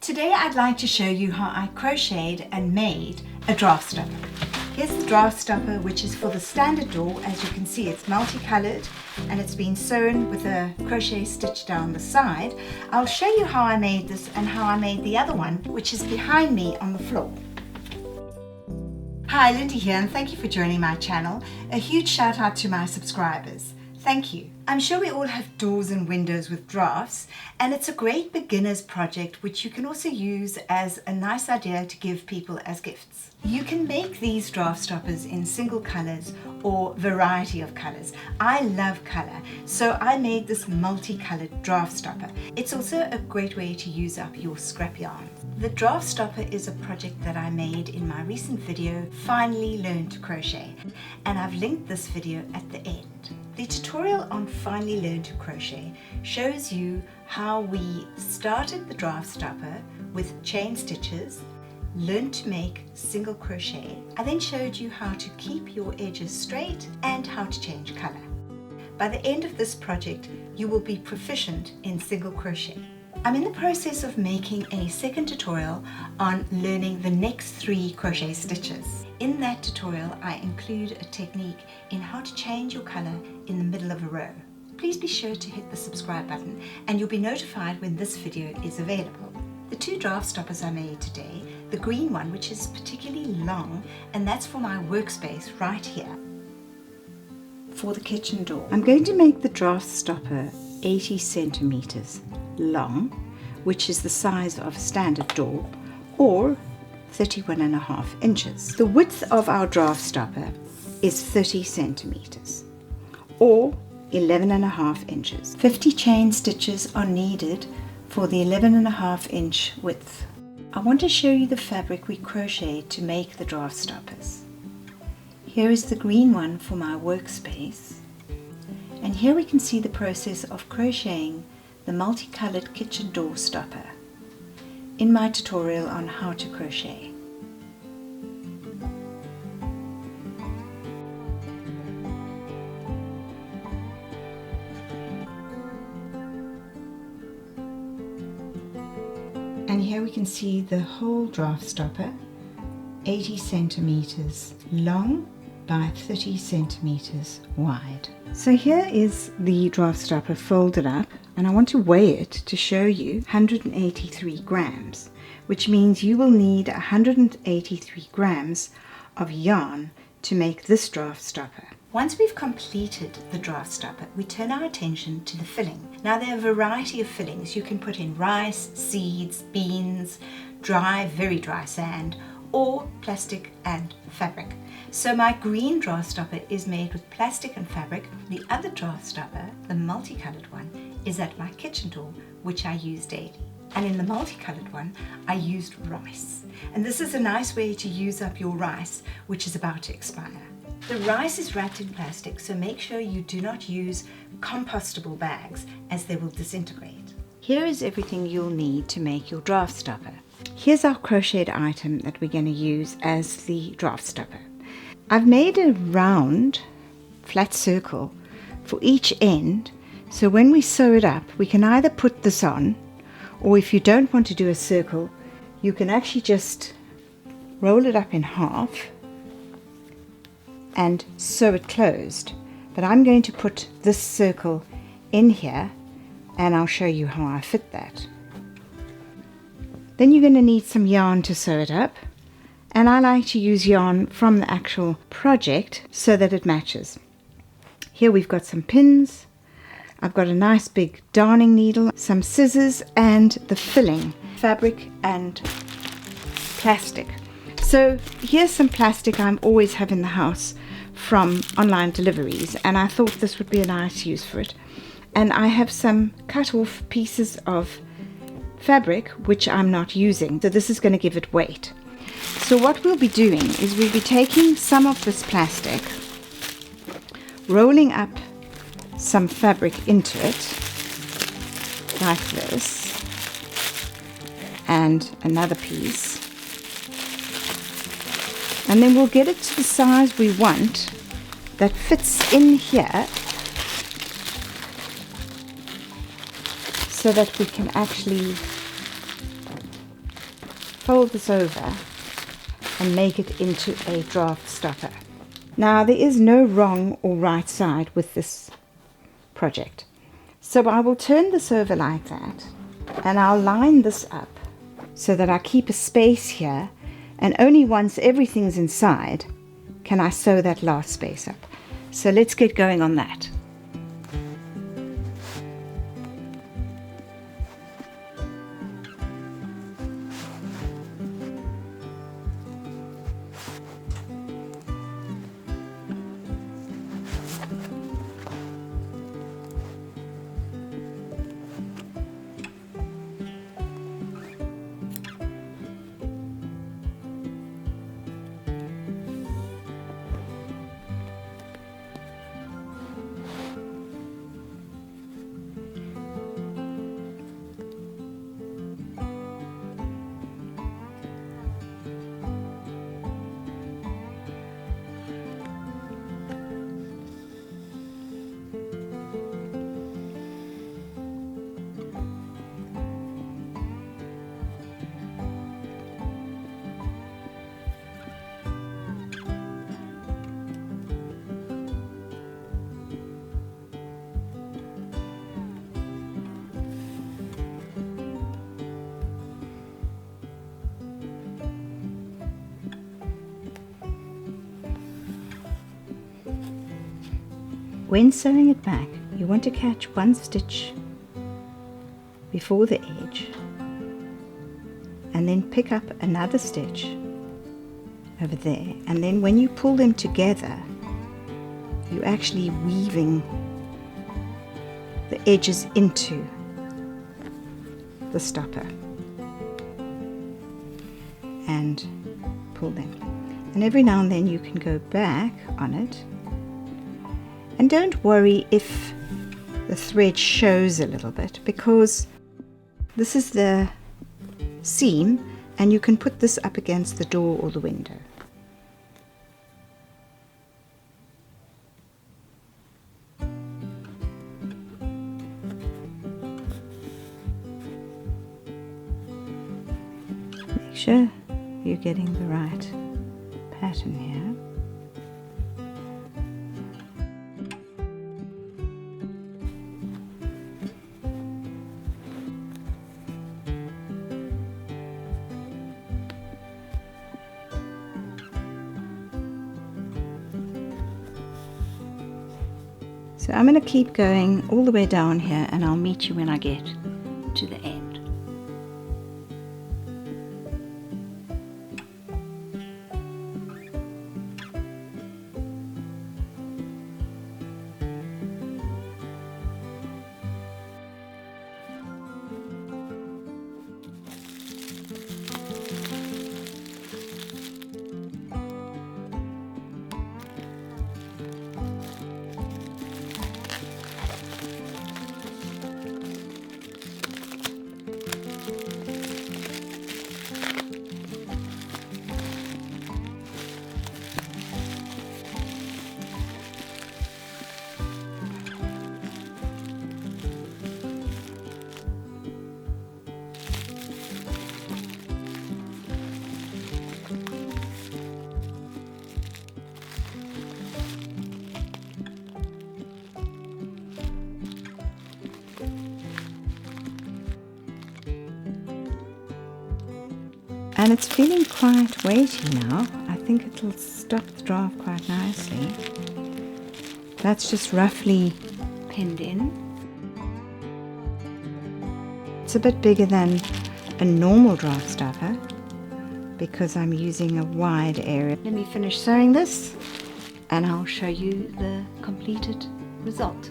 Today I'd like to show you how I crocheted and made a draft stopper. Here's the draft stopper, which is for the standard door. As you can see, it's multicolored and it's been sewn with a crochet stitch down the side. I'll show you how I made this and how I made the other one, which is behind me on the floor. Hi, Lindy here, and thank you for joining my channel. A huge shout out to my subscribers. Thank you. I'm sure we all have doors and windows with drafts, and it's a great beginner's project which you can also use as a nice idea to give people as gifts. You can make these draft stoppers in single colors or variety of colors. I love color, so I made this multicolored draft stopper. It's also a great way to use up your scrap yarn. The draft stopper is a project that I made in my recent video, Finally Learn to Crochet, and I've linked this video at the end. The tutorial on Finally Learn to Crochet shows you how we started the draft stopper with chain stitches, learned to make single crochet. I then showed you how to keep your edges straight and how to change color. By the end of this project, you will be proficient in single crochet. I'm in the process of making a second tutorial on learning the next 3 crochet stitches. In that tutorial, I include a technique in how to change your color in the middle of a row. Please be sure to hit the subscribe button and you'll be notified when this video is available. The 2 draft stoppers I made today, the green one, which is particularly long, and that's for my workspace right here, for the kitchen door. I'm going to make the draft stopper 80 centimeters long, which is the size of a standard door, or 31.5 inches. The width of our draft stopper is 30 centimeters, or 11.5 inches. 50 chain stitches are needed for the 11.5 inch width. I want to show you the fabric we crocheted to make the draft stoppers. Here is the green one for my workspace, and here we can see the process of crocheting the multicolored kitchen door stopper in my tutorial on how to crochet. And here we can see the whole draft stopper, 80 centimeters long by 30 centimeters wide. So here is the draft stopper folded up, and I want to weigh it to show you 183 grams, which means you will need 183 grams of yarn to make this draft stopper. Once we've completed the draft stopper, we turn our attention to the filling. Now there are a variety of fillings. You can put in rice, seeds, beans, dry, very dry sand, or plastic and fabric. So my green draft stopper is made with plastic and fabric. The other draft stopper, the multicolored one, is at my kitchen door, which I use daily. And in the multicolored one, I used rice. And this is a nice way to use up your rice, which is about to expire. The rice is wrapped in plastic, so make sure you do not use compostable bags as they will disintegrate. Here is everything you'll need to make your draft stopper. Here's our crocheted item that we're going to use as the draft stopper. I've made a round flat circle for each end, so when we sew it up we can either put this on, or if you don't want to do a circle, you can actually just roll it up in half and sew it closed. But I'm going to put this circle in here and I'll show you how I fit that. Then you're going to need some yarn to sew it up, and I like to use yarn from the actual project so that it matches. Here we've got some pins, I've got a nice big darning needle, some scissors, and the filling, fabric and plastic. So here's some plastic I always have in the house from online deliveries, and I thought this would be a nice use for it. And I have some cut off pieces of fabric which I'm not using, so this is going to give it weight. So what we'll be doing is we'll be taking some of this plastic, rolling up some fabric into it like this, and another piece, and then we'll get it to the size we want that fits in here, so that we can actually fold this over and make it into a draft stopper. Now there is no wrong or right side with this project. So I will turn this over like that, and I'll line this up so that I keep a space here, and only once everything's inside can I sew that last space up. So let's get going on that. When sewing it back, you want to catch one stitch before the edge and then pick up another stitch over there, and then when you pull them together you're actually weaving the edges into the stopper and pull them, and every now and then you can go back on it. And don't worry if the thread shows a little bit, because this is the seam and you can put this up against the door or the window. Make sure you're getting the right pattern here. So I'm going to keep going all the way down here, and I'll meet you when I get to the end. And it's feeling quite weighty now. I think it'll stop the draft quite nicely. That's just roughly pinned in. It's a bit bigger than a normal draft stopper because I'm using a wide area. Let me finish sewing this and I'll show you the completed result.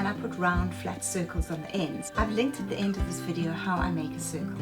and I put round flat circles on the ends. I've linked at the end of this video how I make a circle.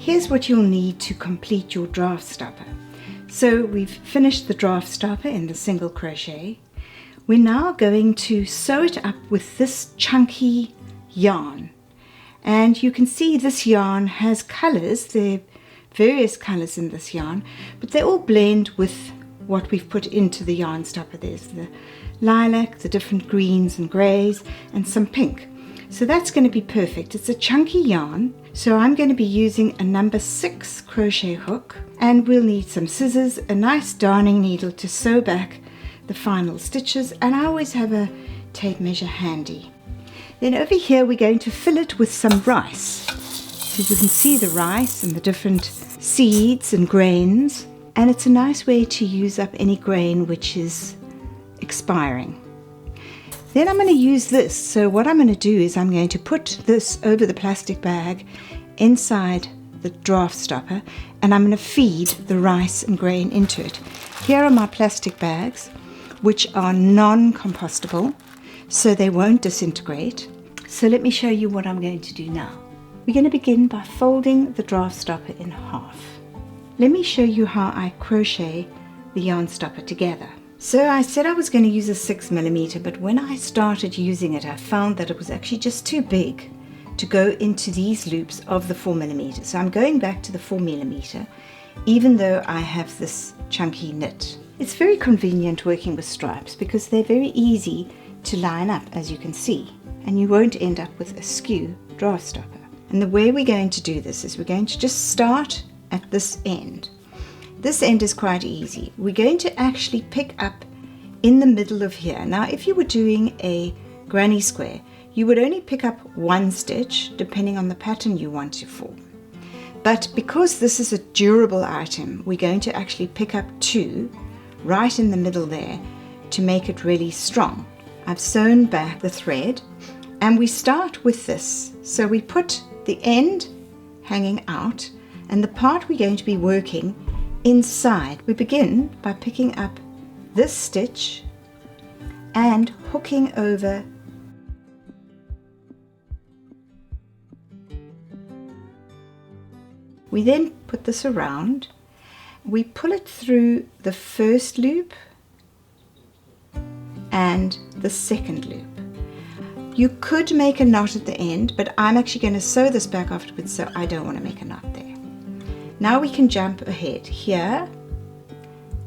Here's what you'll need to complete your draft stopper. So we've finished the draft stopper in the single crochet. We're now going to sew it up with this chunky yarn. And you can see this yarn has colors. There are various colors in this yarn, but they all blend with what we've put into the yarn stopper. There's the lilac, the different greens and grays, and some pink. So that's going to be perfect. It's a chunky yarn. So I'm going to be using a number 6 crochet hook, and we'll need some scissors, a nice darning needle to sew back the final stitches, and I always have a tape measure handy. Then over here we're going to fill it with some rice. So you can see the rice and the different seeds and grains, and it's a nice way to use up any grain which is expiring. Then I'm going to use this. So what I'm going to do is I'm going to put this over the plastic bag inside the draft stopper, and I'm going to feed the rice and grain into it. Here are my plastic bags, which are non-compostable, so they won't disintegrate. So let me show you what I'm going to do now. We're going to begin by folding the draft stopper in half. Let me show you how I crochet the yarn stopper together. So I said I was going to use a 6mm, but when I started using it, I found that it was actually just too big to go into these loops of the 4mm. So I'm going back to the 4mm, even though I have this chunky knit. It's very convenient working with stripes because they're very easy to line up, as you can see, and you won't end up with a skew draft stopper. And the way we're going to do this is we're going to just start at this end. This end is quite easy. We're going to actually pick up in the middle of here. Now, if you were doing a granny square, you would only pick up one stitch depending on the pattern you want to form. But because this is a durable item, we're going to actually pick up 2 right in the middle there to make it really strong. I've sewn back the thread, and we start with this. So we put the end hanging out, and the part we're going to be working inside. We begin by picking up this stitch and hooking over we then put this around, we pull it through the first loop and the second loop. You could make a knot at the end, but I'm actually going to sew this back afterwards, so I don't want to make a knot there. Now we can jump ahead here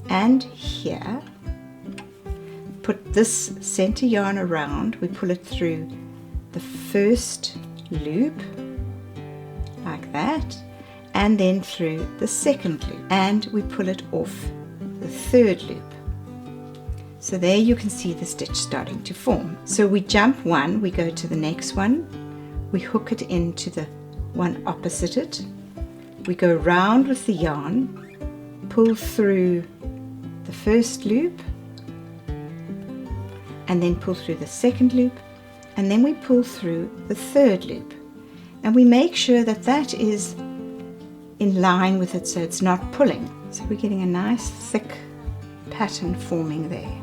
and here, put this center yarn around, we pull it through the first loop like that, and then through the second loop, and we pull it off the third loop. So there you can see the stitch starting to form. So we jump one, we go to the next one, we hook it into the one opposite it, we go round with the yarn, pull through the first loop, and then pull through the second loop, and then we pull through the third loop, and we make sure that that is in line with it so it's not pulling. So we're getting a nice thick pattern forming there.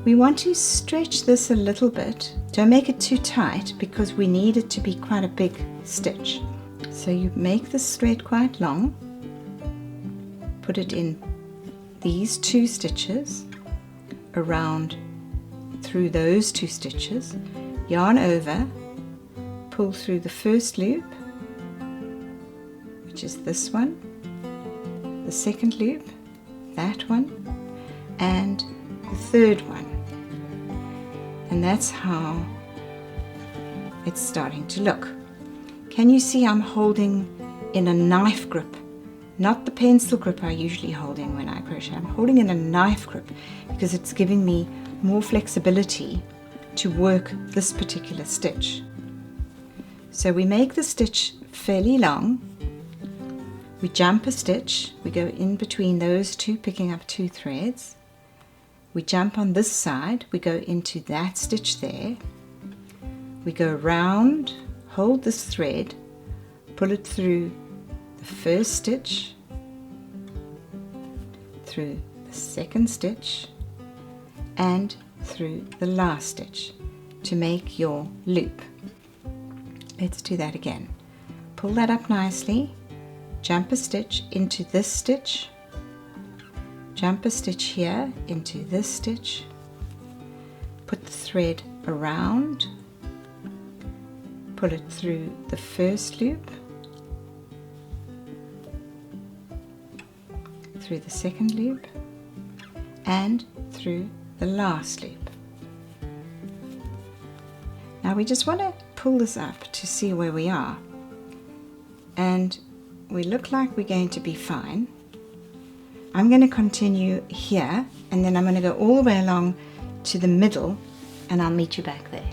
We want to stretch this a little bit. Don't make it too tight because we need it to be quite a big stitch. So you make the thread quite long, put it in these 2 stitches, around through those 2 stitches, yarn over, pull through the first loop, which is this one, the second loop, that one, and the third one. And that's how it's starting to look. Can you see I'm holding in a knife grip, not the pencil grip I usually hold in when I crochet. I'm holding in a knife grip because it's giving me more flexibility to work this particular stitch. So we make the stitch fairly long, we jump a stitch, we go in between those 2, picking up 2 threads. We jump on this side, we go into that stitch there, we go round, hold this thread, pull it through the first stitch, through the second stitch, and through the last stitch to make your loop. Let's do that again. Pull that up nicely, jump a stitch into this stitch, jump a stitch here into this stitch, put the thread around, pull it through the first loop, through the second loop, and through the last loop. Now we just want to pull this up to see where we are, and we look like we're going to be fine. I'm going to continue here, and then I'm going to go all the way along to the middle, and I'll meet you back there.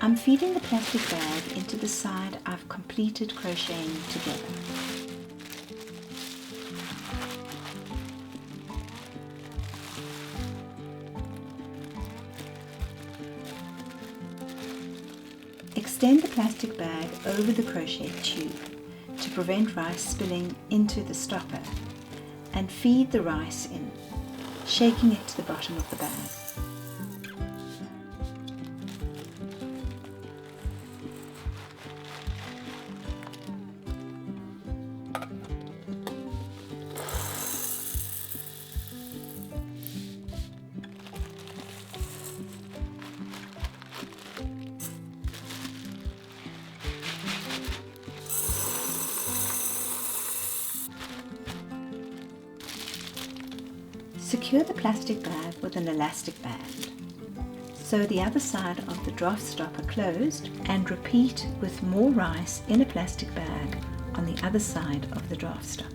I'm feeding the plastic bag into the side I've completed crocheting together. Extend the plastic bag over the crochet tube to prevent rice spilling into the stopper, and feed the rice in, shaking it to the bottom of the bag. Secure the plastic bag with an elastic band. Sew the other side of the draft stopper closed and repeat with more rice in a plastic bag on the other side of the draft stopper.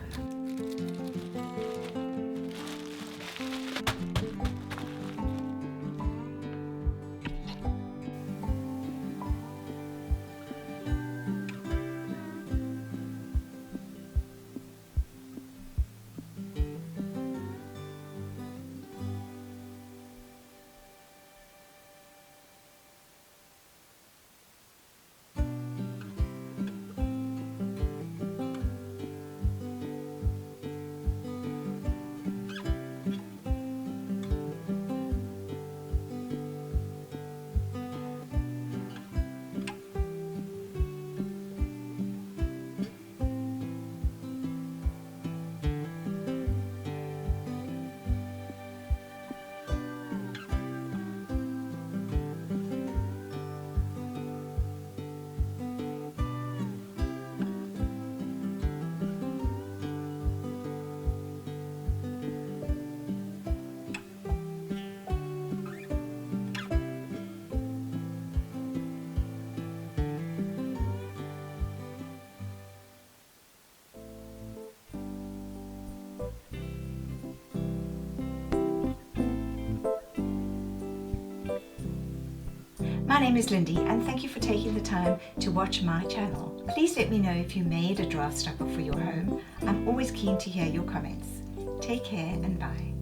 My name is Lindy, and thank you for taking the time to watch my channel. Please let me know if you made a draft stopper for your home. I'm always keen to hear your comments. Take care and bye.